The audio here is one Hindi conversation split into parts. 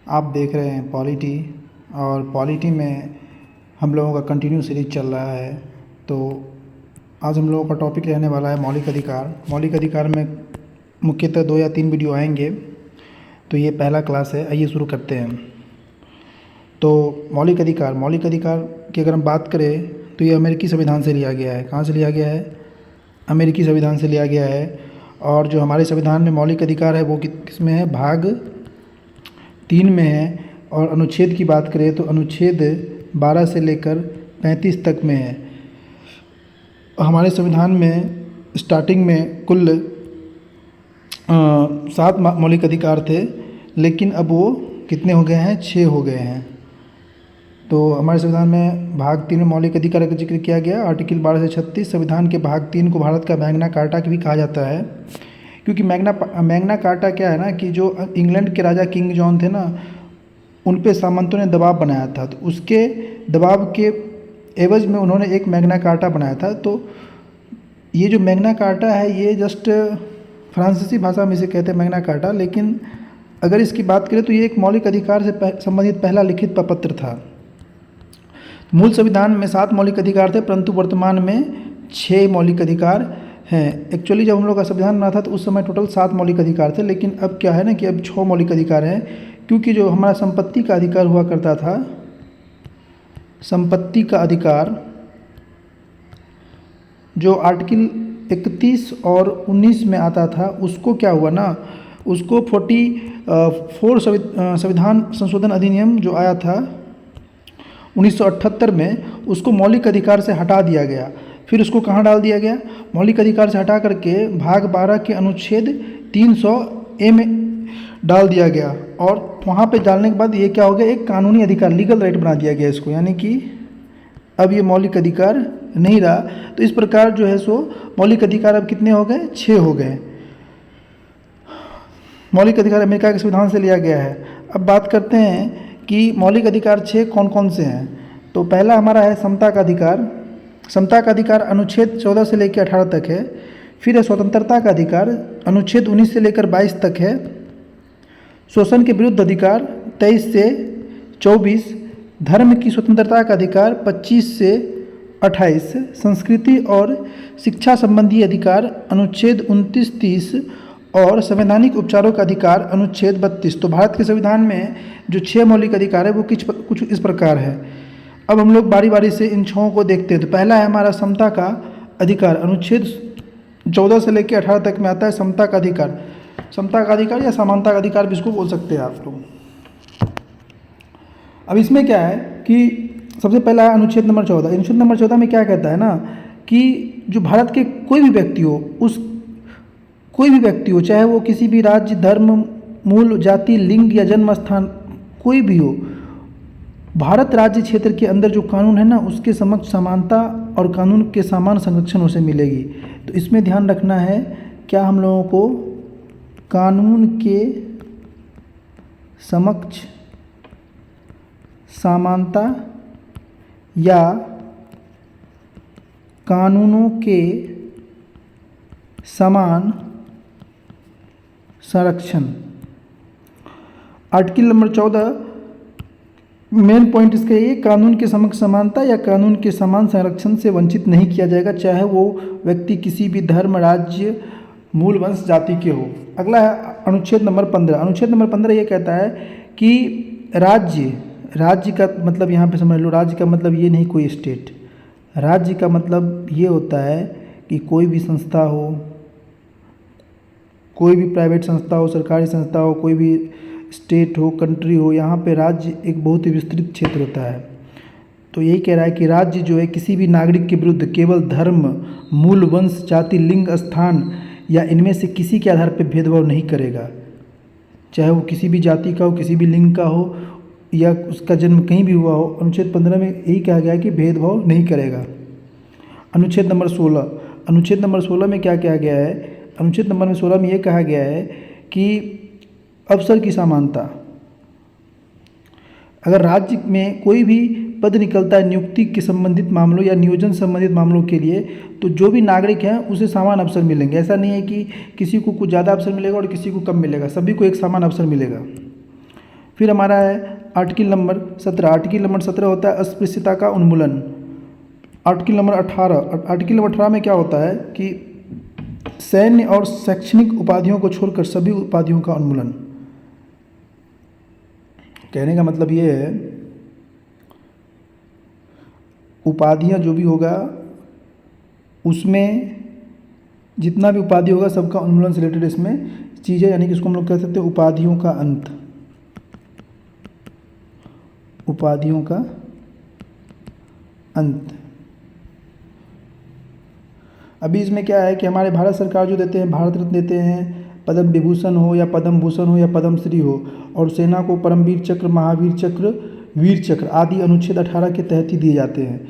आप देख रहे हैं पॉलिटी। और पॉलिटी में हम लोगों का कंटिन्यू सीरीज चल रहा है। तो आज हम लोगों का टॉपिक रहने वाला है मौलिक अधिकार। मौलिक अधिकार में मुख्यतः 2 या 3 वीडियो आएंगे। तो ये पहला क्लास है, आइए शुरू करते हैं। तो मौलिक अधिकार की अगर हम बात करें तो ये अमेरिकी संविधान से लिया गया है। कहाँ से लिया गया है? अमेरिकी संविधान से लिया गया है। और जो हमारे संविधान में मौलिक अधिकार है वो किस में है? भाग 3 में है। और अनुच्छेद की बात करें तो अनुच्छेद 12 से लेकर 35 तक में है। हमारे संविधान में स्टार्टिंग में कुल 7 मौलिक अधिकार थे, लेकिन अब वो कितने हो गए हैं? 6 हो गए हैं। तो हमारे संविधान में भाग 3 में मौलिक अधिकार का जिक्र किया गया। आर्टिकल 12 से 36 संविधान के भाग 3 को भारत का मैग्ना कार्टा भी कहा जाता है, क्योंकि मैग्ना कार्टा क्या है ना कि जो इंग्लैंड के राजा किंग जॉन थे ना, उन पे सामंतों ने दबाव बनाया था। तो उसके दबाव के एवज में उन्होंने एक मैग्ना कार्टा बनाया था। तो ये जो मैग्ना कार्टा है ये जस्ट फ्रांसीसी भाषा में इसे कहते हैं मैग्ना कार्टा, लेकिन अगर इसकी बात करें तो ये एक मौलिक अधिकार से संबंधित पहला लिखित प्रपत्र था। मूल संविधान में 7 मौलिक अधिकार थे, परंतु वर्तमान में 6 मौलिक अधिकार हैं। एक्चुअली जब हम लोग का संविधान बना था तो उस समय टोटल 7 मौलिक अधिकार थे, लेकिन अब क्या है ना कि अब 6 मौलिक अधिकार हैं, क्योंकि जो हमारा संपत्ति का अधिकार हुआ करता था, संपत्ति का अधिकार जो आर्टिकल 31 और 19 में आता था, उसको क्या हुआ ना, उसको 44 संविधान संशोधन अधिनियम जो आया था 1978 में, उसको मौलिक अधिकार से हटा दिया गया। फिर उसको कहाँ डाल दिया गया? मौलिक अधिकार से हटा करके भाग 12 के अनुच्छेद 300A में डाल दिया गया। और वहाँ पे डालने के बाद ये क्या हो गया? एक कानूनी अधिकार, लीगल राइट बना दिया गया इसको, यानी कि अब ये मौलिक अधिकार नहीं रहा। तो इस प्रकार जो है सो मौलिक अधिकार अब कितने हो गए? 6 हो गए। मौलिक अधिकार अमेरिका के संविधान से लिया गया है। अब बात करते हैं कि मौलिक अधिकार 6 कौन कौन से हैं। तो पहला हमारा है समता का अधिकार। समता का अधिकार अनुच्छेद 14 से लेकर 18 तक है। फिर है स्वतंत्रता का अधिकार, अनुच्छेद 19 से लेकर 22 तक है। शोषण के विरुद्ध अधिकार 23 से 24। धर्म की स्वतंत्रता का अधिकार 25 से 28। संस्कृति और शिक्षा संबंधी अधिकार अनुच्छेद 29-30। और संवैधानिक उपचारों का अधिकार अनुच्छेद 32। तो भारत के संविधान में जो 6 मौलिक अधिकार है वो कुछ इस प्रकार है। अब हम लोग बारी बारी से इन 6 को देखते हैं। तो पहला है हमारा समता का अधिकार, अनुच्छेद 14 से लेकर 18 तक में आता है समता का अधिकार। समता का अधिकार या समानता का अधिकार भी इसको बोल सकते हैं आप लोग। अब इसमें क्या है कि सबसे पहला है अनुच्छेद नंबर 14। अनुच्छेद नंबर 14 में क्या कहता है ना कि जो भारत के कोई भी व्यक्ति हो, चाहे वो किसी भी राज्य, धर्म, मूल, जाति, लिंग या जन्म स्थान कोई भी हो, भारत राज्य क्षेत्र के अंदर जो कानून है ना उसके समक्ष समानता और कानून के समान संरक्षण उसे मिलेगी। तो इसमें ध्यान रखना है क्या हम लोगों को, कानून के समक्ष समानता या कानूनों के समान संरक्षण। आर्टिकल नंबर 14 मेन पॉइंट इसका ये, कानून के समक्ष समानता या कानून के समान संरक्षण से वंचित नहीं किया जाएगा, चाहे वो व्यक्ति किसी भी धर्म, राज्य, मूल, वंश, जाति के हो। अगला है अनुच्छेद नंबर 15। अनुच्छेद नंबर 15 ये कहता है कि राज्य का मतलब यहाँ पे समझ लो, राज्य का मतलब ये नहीं कोई स्टेट। राज्य का मतलब ये होता है कि कोई भी संस्था हो, कोई भी प्राइवेट संस्था हो, सरकारी संस्था हो, कोई भी स्टेट हो, कंट्री हो, यहाँ पे राज्य एक बहुत ही विस्तृत क्षेत्र होता है। तो यही कह रहा है कि राज्य जो है किसी भी नागरिक के विरुद्ध केवल धर्म, मूल, वंश, जाति, लिंग, स्थान या इनमें से किसी के आधार पर भेदभाव नहीं करेगा, चाहे वो किसी भी जाति का हो, किसी भी लिंग का हो या उसका जन्म कहीं भी हुआ हो। अनुच्छेद 15 में यही कहा गया है कि भेदभाव नहीं करेगा। अनुच्छेद नंबर 16। अनुच्छेद नंबर 16 में क्या कहा गया है? अनुच्छेद नंबर 16 में ये कहा गया है कि अवसर की समानता। अगर राज्य में कोई भी पद निकलता है नियुक्ति के संबंधित मामलों या नियोजन संबंधित मामलों के लिए, तो जो भी नागरिक हैं उसे समान अवसर मिलेंगे। ऐसा नहीं है कि किसी को कुछ ज़्यादा अवसर मिलेगा और किसी को कम मिलेगा, सभी को एक समान अवसर मिलेगा। फिर हमारा है आर्टिकल नंबर 17। आर्टिकल नंबर 17 होता है अस्पृश्यता का उन्मूलन। आर्टिकल नंबर 18 में क्या होता है कि सैन्य और शैक्षणिक उपाधियों को छोड़कर सभी उपाधियों का उन्मूलन। कहने का मतलब ये है, उपाधियाँ जो भी होगा उसमें जितना भी उपाधि होगा सबका उन्मूलन से रिलेटेड इसमें चीज़ें, यानी कि इसको हम लोग कह सकते हैं उपाधियों का अंत। उपाधियों का अंत। अभी इसमें क्या है कि हमारे भारत सरकार जो देते हैं, भारत रत्न देते हैं, पद्म विभूषण हो या पद्म भूषण हो या पद्म श्री हो, और सेना को परमवीर चक्र, महावीर चक्र, वीर चक्र आदि अनुच्छेद 18 के तहत ही दिए जाते हैं।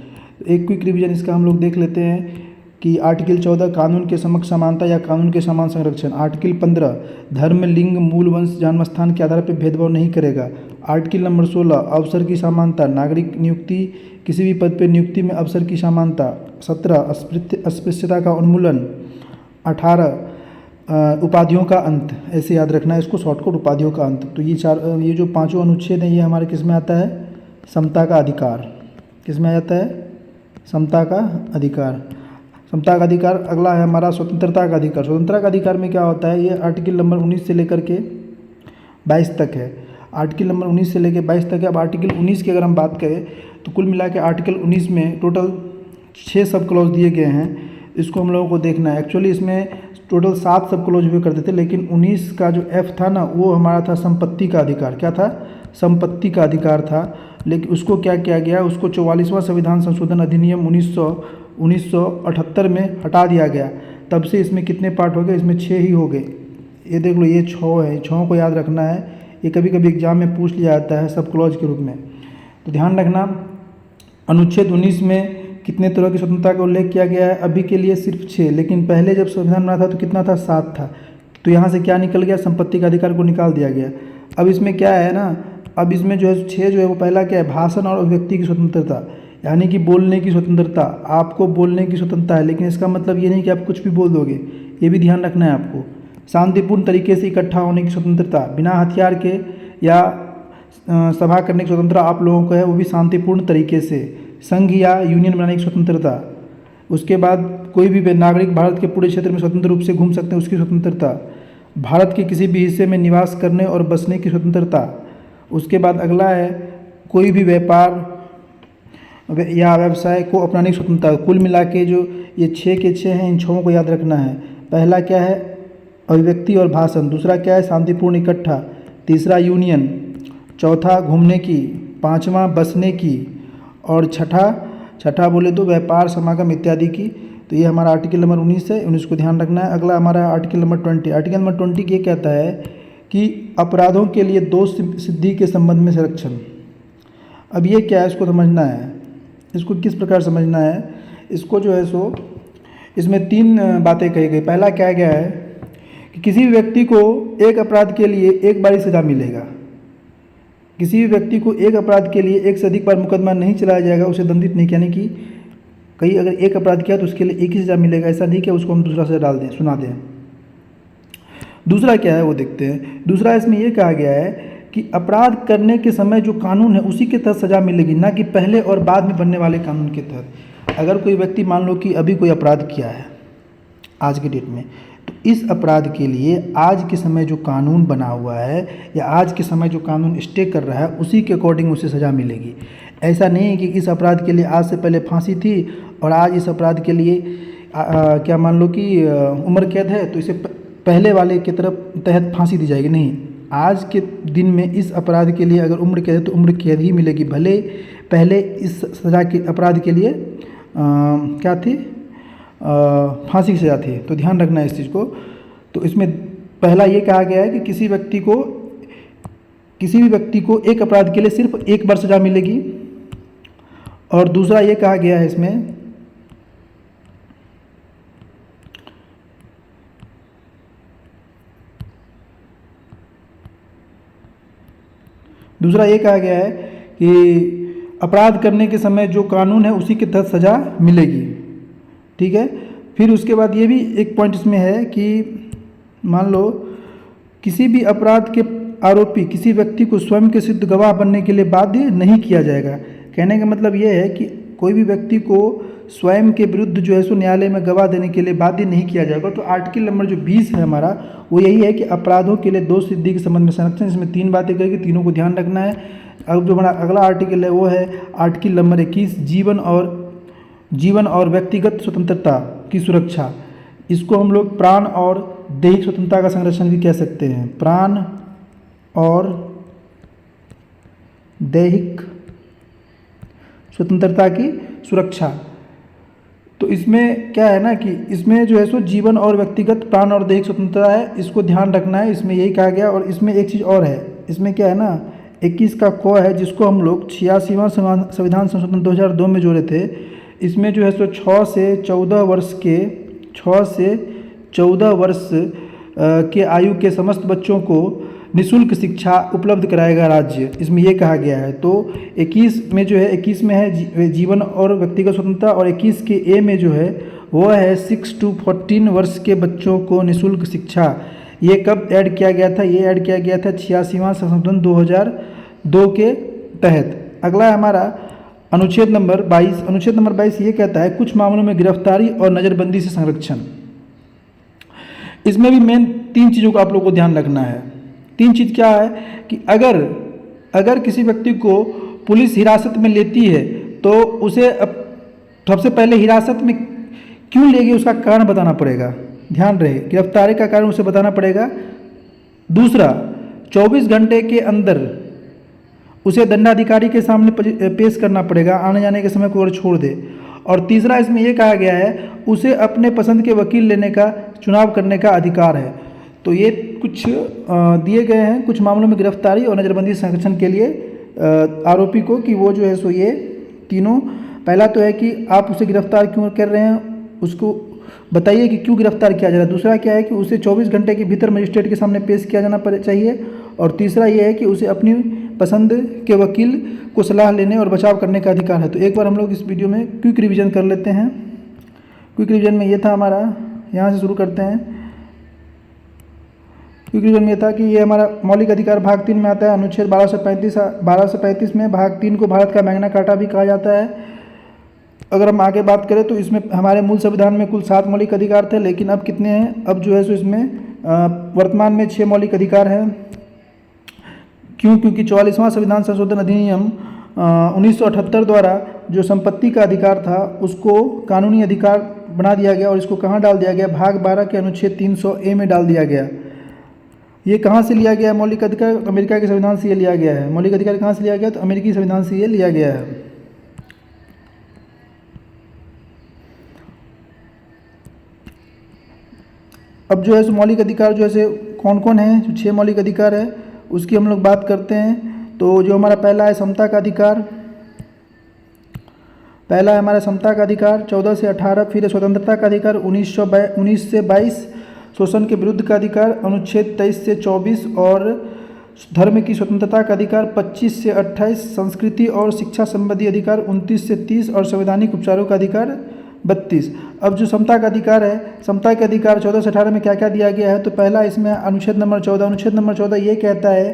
एक क्विक रिवीजन इसका हम लोग देख लेते हैं कि आर्टिकल 14 कानून के समक्ष समानता या कानून के समान संरक्षण। आर्टिकल 15 धर्म, लिंग, मूल, वंश, जन्म स्थान के आधार पर भेदभाव नहीं करेगा। आर्टिकल नंबर 16 अवसर की समानता, नागरिक नियुक्ति, किसी भी पद पर नियुक्ति में अवसर की समानता। 17 अस्पृश्यता का उन्मूलन। 18 उपाधियों का अंत। ऐसे याद रखना है इसको, शॉर्टकट उपाधियों का अंत। तो ये जो पांचों अनुच्छेद हैं ये हमारे किस में आता है? समता का अधिकार। किस में आ जाता है? समता का अधिकार। समता का अधिकार। अगला है हमारा स्वतंत्रता का अधिकार। स्वतंत्रता का अधिकार में क्या होता है? ये आर्टिकल नंबर 19 से लेकर के 22 तक है। आर्टिकल नंबर 19 से लेकर 22 तक है। अब आर्टिकल 19 की अगर हम बात करें तो कुल मिला के आर्टिकल 19 में टोटल 6 सब क्लॉज दिए गए हैं। इसको हम लोगों को देखना है। एक्चुअली इसमें टोटल 7 सब क्लॉज हुए करते थे, लेकिन 19 का जो एफ था ना वो हमारा था संपत्ति का अधिकार। क्या था? संपत्ति का अधिकार था। लेकिन उसको क्या किया गया? उसको 44वां संविधान संशोधन अधिनियम 1978 में हटा दिया गया। तब से इसमें कितने पार्ट हो गए? इसमें 6 ही हो गए। ये देख लो, ये 6 है। 6 को याद रखना है। ये कभी कभी एग्जाम में पूछ लिया जाता है सब क्लॉज के रूप में, तो ध्यान रखना। अनुच्छेद 19 में कितने तरह की स्वतंत्रता का उल्लेख किया गया है? अभी के लिए सिर्फ 6, लेकिन पहले जब संविधान बना था तो कितना था? 7 था। तो यहाँ से क्या निकल गया? संपत्ति का अधिकार को निकाल दिया गया। अब इसमें क्या है ना, अब इसमें जो है 6 जो है वो पहला क्या है? भाषण और अभिव्यक्ति की स्वतंत्रता, यानी कि बोलने की स्वतंत्रता। आपको बोलने की स्वतंत्रता है, लेकिन इसका मतलब ये नहीं कि आप कुछ भी बोल दोगे, ये भी ध्यान रखना है आपको। शांतिपूर्ण तरीके से इकट्ठा होने की स्वतंत्रता, बिना हथियार के या सभा करने की स्वतंत्रता आप लोगों को है, वो भी शांतिपूर्ण तरीके से। संघ या यूनियन बनाने की स्वतंत्रता। उसके बाद कोई भी नागरिक भारत के पूरे क्षेत्र में स्वतंत्र रूप से घूम सकते हैं, उसकी स्वतंत्रता। भारत के किसी भी हिस्से में निवास करने और बसने की स्वतंत्रता। उसके बाद अगला है कोई भी व्यापार या व्यवसाय को अपनाने की स्वतंत्रता। कुल मिला के जो ये 6 के 6 हैं, इन 6 को याद रखना है। पहला क्या है? अभिव्यक्ति और भाषण। दूसरा क्या है? शांतिपूर्ण इकट्ठा। तीसरा यूनियन। चौथा घूमने की। पांचवा बसने की। और छठा बोले तो व्यापार, समागम इत्यादि की। तो ये हमारा आर्टिकल नंबर 19 है, 19 को ध्यान रखना है। अगला हमारा आर्टिकल नंबर 20। आर्टिकल नंबर 20 ये कहता है कि अपराधों के लिए दोष सिद्धि के संबंध में संरक्षण। अब ये क्या है? इसको समझना है। इसको किस प्रकार समझना है? इसको जो है सो इसमें 3 बातें कही गई। पहला क्या गया है कि किसी भी व्यक्ति को एक अपराध के लिए एक बार ही सजा मिलेगा। किसी भी व्यक्ति को एक अपराध के लिए एक से अधिक बार मुकदमा नहीं चलाया जाएगा, उसे दंडित नहीं, यानी कि कहीं अगर एक अपराध किया तो उसके लिए एक ही सजा मिलेगा। ऐसा नहीं कि उसको हम दूसरा सजा डाल दें, सुना दें। दूसरा क्या है वो देखते हैं। दूसरा इसमें ये कहा गया है कि अपराध करने के समय जो कानून है उसी के तहत सजा मिलेगी, ना कि पहले और बाद में बनने वाले कानून के तहत। अगर कोई व्यक्ति मान लो कि अभी कोई अपराध किया है आज के डेट में, तो इस अपराध के लिए आज के समय जो कानून बना हुआ है या आज के समय जो कानून स्टे कर रहा है उसी के अकॉर्डिंग उसे सज़ा मिलेगी। ऐसा नहीं है कि इस अपराध के लिए आज से पहले फांसी थी और आज इस अपराध के लिए क्या मान लो कि उम्र कैद है तो इसे पहले वाले के तरफ तहत फांसी दी जाएगी। नहीं, आज के दिन में इस अपराध के लिए अगर उम्र कैद है तो उम्र कैद ही मिलेगी, भले पहले इस सज़ा के अपराध के लिए क्या थी? फांसी की सज़ा थी। तो ध्यान रखना है इस चीज़ को। तो इसमें पहला ये कहा गया है कि किसी भी व्यक्ति को एक अपराध के लिए सिर्फ एक बार सज़ा मिलेगी। और दूसरा ये कहा गया है इसमें कि अपराध करने के समय जो कानून है उसी के तहत सज़ा मिलेगी। ठीक है। फिर उसके बाद ये भी एक पॉइंट इसमें है कि मान लो किसी भी अपराध के आरोपी किसी व्यक्ति को स्वयं के सिद्ध गवाह बनने के लिए बाध्य नहीं किया जाएगा। कहने का मतलब ये है कि कोई भी व्यक्ति को स्वयं के विरुद्ध जो है सो न्यायालय में गवाह देने के लिए बाध्य नहीं किया जाएगा। तो आर्टिकल नंबर जो 20 है हमारा, वो यही है कि अपराधों के लिए दोष सिद्धि के संबंध में संरक्षण। इसमें 3 बातें कहेगी, तीनों को ध्यान रखना है। अब जो हमारा अगला आर्टिकल है वो है आर्टिकल नंबर 21, जीवन और व्यक्तिगत स्वतंत्रता की सुरक्षा। इसको हम लोग प्राण और दैहिक स्वतंत्रता का संरक्षण भी कह सकते हैं। प्राण और दैहिक स्वतंत्रता की सुरक्षा। तो इसमें क्या है ना कि इसमें जो है सो जीवन और व्यक्तिगत प्राण और दैहिक स्वतंत्रता है, इसको ध्यान रखना है। इसमें यही कहा गया। और इसमें एक चीज़ और है, इसमें क्या है ना 21 का क है, जिसको हम लोग 86वां संविधान संशोधन 2002 में जोड़े थे। इसमें जो है सो 6 से 14 वर्ष के आयु के समस्त बच्चों को निःशुल्क शिक्षा उपलब्ध कराएगा राज्य, इसमें ये कहा गया है। तो 21 में जो है, 21 में है जीवन और व्यक्तिगत स्वतंत्रता, और 21 के ए में जो है वो है 6 to 14 वर्ष के बच्चों को निःशुल्क शिक्षा। ये कब ऐड किया गया था? ये ऐड किया गया था 86वां संशोधन 2002 के तहत। अगला है हमारा अनुच्छेद नंबर 22। अनुच्छेद नंबर 22 ये कहता है कुछ मामलों में गिरफ्तारी और नज़रबंदी से संरक्षण। इसमें भी मेन 3 चीज़ों को आप लोगों को ध्यान रखना है। 3 चीज़ क्या है कि अगर किसी व्यक्ति को पुलिस हिरासत में लेती है तो उसे सबसे पहले हिरासत में क्यों लेगी उसका कारण बताना पड़ेगा। ध्यान रहे, गिरफ्तारी का कारण उसे बताना पड़ेगा। दूसरा, 24 घंटे के अंदर उसे दंडाधिकारी के सामने पेश करना पड़ेगा, आने जाने के समय को और छोड़ दे। और तीसरा, इसमें यह कहा गया है उसे अपने पसंद के वकील लेने का, चुनाव करने का अधिकार है। तो ये कुछ दिए गए हैं कुछ मामलों में गिरफ्तारी और नज़रबंदी संरक्षण के लिए आरोपी को, कि वो जो है सो ये तीनों। पहला तो है कि आप उसे गिरफ्तार क्यों कर रहे हैं, उसको बताइए कि क्यों गिरफ्तार किया जा रहा है। दूसरा क्या है कि उसे 24 घंटे के भीतर मजिस्ट्रेट के सामने पेश किया जाना चाहिए। और तीसरा ये है कि उसे अपनी पसंद के वकील को सलाह लेने और बचाव करने का अधिकार है। तो एक बार हम लोग इस वीडियो में क्विक रिवीजन कर लेते हैं। क्विक रिवीजन में ये था हमारा, यहाँ से शुरू करते हैं। क्विक रिवीजन में ये था कि ये हमारा मौलिक अधिकार भाग 3 में आता है। अनुच्छेद 1235 में भाग 3 को भारत का मैग्ना कार्टा भी कहा जाता है। अगर हम आगे बात करें तो इसमें हमारे मूल संविधान में कुल 7 मौलिक अधिकार थे, लेकिन अब कितने हैं? अब जो है सो इसमें वर्तमान में 6 मौलिक अधिकार हैं। क्यों? क्योंकि 44वां संविधान संशोधन अधिनियम 1978 द्वारा जो संपत्ति का अधिकार था उसको कानूनी अधिकार बना दिया गया, और इसको कहाँ डाल दिया गया? भाग 12 के अनुच्छेद 300A में डाल दिया गया। ये कहाँ से लिया गया मौलिक अधिकार? अमेरिका के संविधान से ये लिया गया है। मौलिक अधिकार कहाँ से लिया गया? तो अमेरिकी संविधान से ये लिया गया है। अब जो है सो मौलिक अधिकार जो है कौन कौन है? जो 6 मौलिक अधिकार है उसकी हम लोग बात करते हैं। तो जो हमारा पहला है समता का अधिकार, पहला है हमारा समता का अधिकार 14 से 18। फिर है स्वतंत्रता का अधिकार 19 से 22। शोषण के विरुद्ध का अधिकार अनुच्छेद 23 से 24। और धर्म की स्वतंत्रता का अधिकार 25 से 28। संस्कृति और शिक्षा संबंधी अधिकार 29 से 30। और संवैधानिक उपचारों का अधिकार 32। अब जो समता का अधिकार है, समता के अधिकार 14 से 18 में क्या क्या दिया गया है? तो पहला इसमें अनुच्छेद नंबर 14। अनुच्छेद नंबर 14 ये कहता है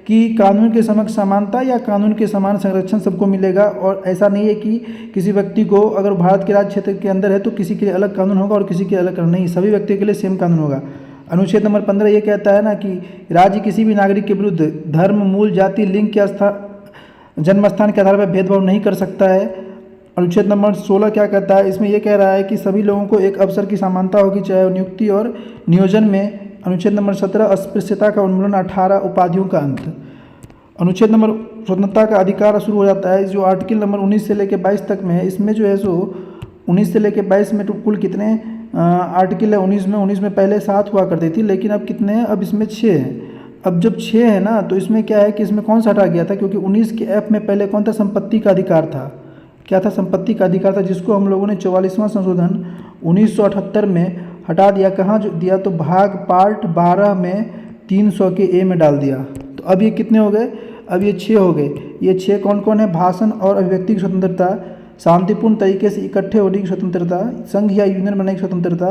कि कानून के समक्ष समानता या कानून के समान संरक्षण सबको मिलेगा। और ऐसा नहीं है कि किसी व्यक्ति को, अगर भारत के राज्य क्षेत्र के अंदर है तो किसी के लिए अलग कानून होगा और किसी के अलग कानून नहीं, सभी व्यक्तियों के लिए सेम कानून होगा। अनुच्छेद नंबर 15 ये कहता है ना कि राज्य किसी भी नागरिक के विरुद्ध धर्म, मूल, जाति, लिंग के जन्म स्थान के आधार पर भेदभाव नहीं कर सकता है। अनुच्छेद नंबर 16 क्या कहता है? इसमें यह कह रहा है कि सभी लोगों को एक अवसर की समानता होगी, चाहे नियुक्ति और नियोजन में। अनुच्छेद नंबर 17 अस्पृश्यता का उन्मूलन। 18 उपाधियों का अंत। अनुच्छेद नंबर स्वतंत्रता का अधिकार शुरू हो जाता है जो आर्टिकल नंबर 19 से लेकर 22 तक में है। इसमें जो है सो 19 से लेकर 22 में कुल कितने आर्टिकल है? 19 में पहले 7 हुआ करती थी, लेकिन अब कितने हैं? अब इसमें 6 हैं। अब जब 6 है ना, तो इसमें क्या है कि इसमें कौन सा हटा गया था? क्योंकि 19 के F में पहले कौन था? संपत्ति का अधिकार था। क्या था? संपत्ति का अधिकार था, जिसको हम लोगों ने 44वां संशोधन 1978 में हटा दिया। कहाँ जो दिया? तो भाग पार्ट 12 में 300 के A में डाल दिया। तो अब ये कितने हो गए? अब ये 6 हो गए। ये 6 कौन कौन है? भाषण और अभिव्यक्ति की स्वतंत्रता, शांतिपूर्ण तरीके से इकट्ठे होने की स्वतंत्रता, संघ या यूनियन बनाने की स्वतंत्रता,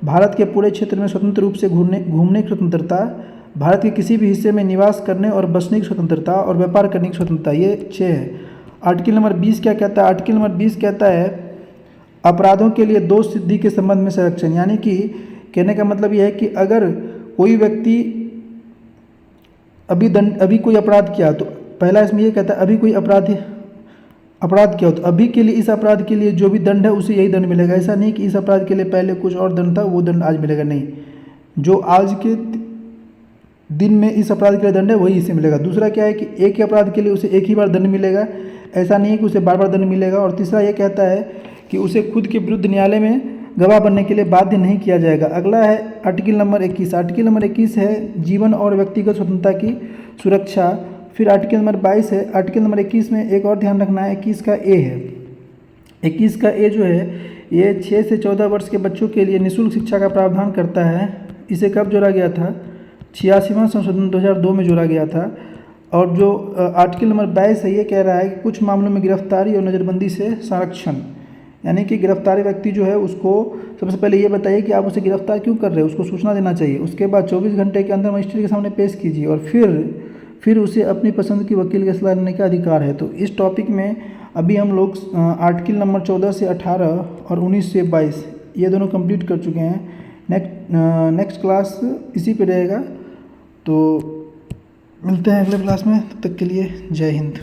भारत के पूरे क्षेत्र में स्वतंत्र रूप से घूमने की स्वतंत्रता, भारत के किसी भी हिस्से में निवास करने और बसने की स्वतंत्रता और व्यापार करने की स्वतंत्रता, ये 6 है। आर्टिकल नंबर 20 क्या कहता है? आर्टिकल नंबर 20 कहता है अपराधों के लिए दोष सिद्धि के संबंध में संरक्षण, यानी कि कहने का मतलब यह है कि अगर कोई व्यक्ति अभी कोई अपराध किया तो पहला इसमें यह कहता है अभी कोई अपराध किया हो तो अभी के लिए इस अपराध के लिए जो भी दंड है उसे यही दंड मिलेगा। ऐसा नहीं कि इस अपराध के लिए पहले कुछ और दंड था वो दंड आज मिलेगा, नहीं, जो आज के दिन में इस अपराध के लिए दंड है वही इसे मिलेगा। दूसरा क्या है कि एक ही अपराध के लिए उसे एक ही बार दंड मिलेगा, ऐसा नहीं है कि उसे बार बार दंड मिलेगा। और तीसरा ये कहता है कि उसे खुद के विरुद्ध न्यायालय में गवाह बनने के लिए बाध्य नहीं किया जाएगा। अगला है आर्टिकल नंबर 21। आर्टिकल नंबर 21 है जीवन और व्यक्तिगत स्वतंत्रता की सुरक्षा। फिर आर्टिकल नंबर 22 है। आर्टिकल नंबर 21 में एक और ध्यान रखना है, 21 का ए है। 21 का ए जो है ये 6 से 14 वर्ष के बच्चों के लिए निःशुल्क शिक्षा का प्रावधान करता है। इसे कब जोड़ा गया था? 86वां संशोधन 2002 में जोड़ा गया था। और जो आर्टिकल नंबर 22 है ये कह रहा है कि कुछ मामलों में गिरफ्तारी और नज़रबंदी से संरक्षण, यानी कि गिरफ्तारी व्यक्ति जो है उसको सबसे पहले ये बताइए कि आप उसे गिरफ्तार क्यों कर रहे हैं, उसको सूचना देना चाहिए। उसके बाद 24 घंटे के अंदर मजिस्ट्रेट के सामने पेश कीजिए और फिर उसे अपनी पसंद की वकील की सलाह लेने का अधिकार है। तो इस टॉपिक में अभी हम लोग आर्टिकल नंबर 14 से 18 और 19 से 22 ये दोनों कंप्लीट कर चुके हैं। नेक्स्ट क्लास इसी पे रहेगा, तो मिलते हैं अगले क्लास में। तब तक के लिए जय हिंद।